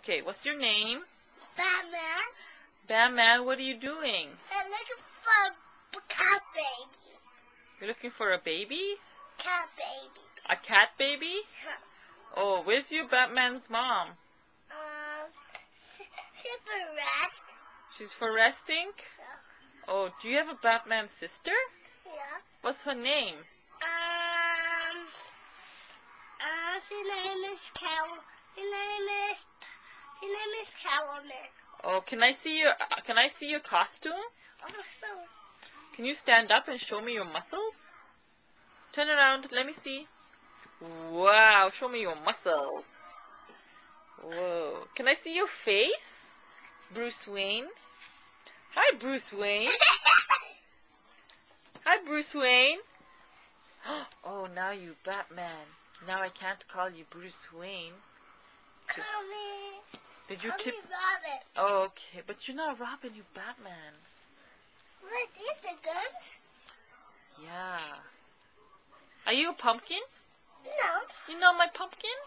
Okay, what's your name? Batman. Batman, what are you doing? I'm looking for a cat baby. You're looking for a baby? Cat baby. A cat baby? Huh. Oh, where's your Batman's mom? She's for rest. She's for resting? Yeah. Oh, do you have a Batman sister? Yeah. What's her name? Her name is Carol. Her name is Catwoman. Oh, can I see your costume? Oh, so. Can you stand up and show me your muscles? Turn around, let me see. Wow, show me your muscles. Whoa. Can I see your face? Bruce Wayne. Hi, Bruce Wayne. Hi, Bruce Wayne. Oh, now you Batman. Now I can't call you Bruce Wayne. Call me. Did you Call tip? me Robin. Oh, okay, but you're not Robin, you Batman. What, these are guns? Yeah. Are you a pumpkin? No. You know my pumpkin?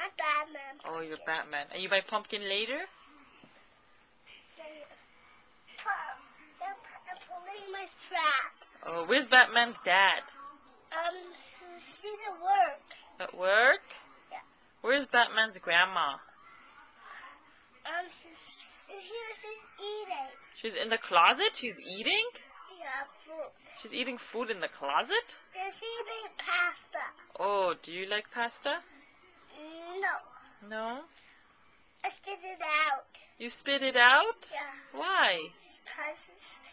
I'm Batman. Oh, you're Batman. Are you my pumpkin later? I'm pulling my strap. Oh, where's Batman's dad? She's at work. At work? Yeah. Where's Batman's grandma? She's eating. She's in the closet? She's eating? Yeah, food. She's eating food in the closet? She's eating pasta. Oh, do you like pasta? No. No? I spit it out. You spit it out? Yeah. Why? Because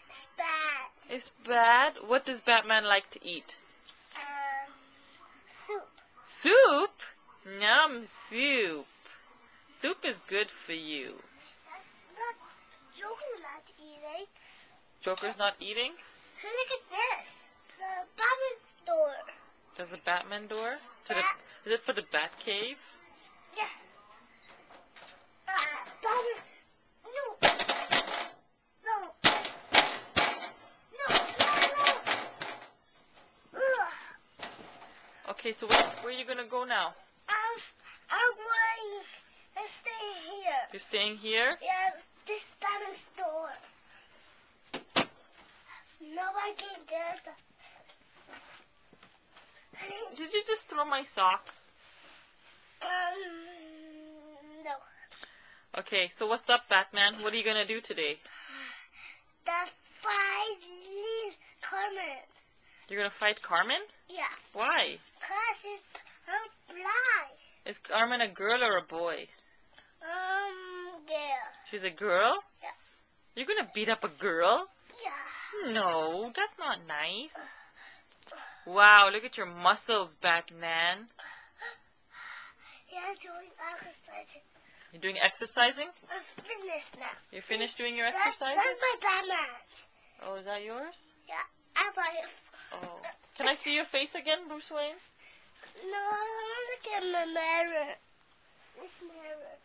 it's bad. It's bad? What does Batman like to eat? Soup. Soup? Yum, soup. Soup is good for you. Look, Joker's not eating. Joker's not eating? Look at this. The Batman's door. There's a Batman door? Is it for the Batcave? Yeah. Batman. No. No. No. No. Ugh. Okay, so where are you going to go now? I'm going to stay here. You're staying here? Yeah, this Batman's door. Nobody can get it. Did you just throw my socks? No. Okay, so what's up, Batman? What are you going to do today? The fight leaves Carmen. You're going to fight Carmen? Yeah. Why? Because I'm blind. Is Carmen a girl or a boy? Girl. She's a girl? Yeah. You're going to beat up a girl? Yeah. No, that's not nice. Wow, look at your muscles, Batman. Yeah, I'm doing exercise. You're doing exercising? I'm finished now. You're finished doing your That's exercises? my Batman. Oh, is that yours? Yeah, I buy it. Oh. Can I see your face again, Bruce Wayne? No, I want to look at my mirror. This mirror.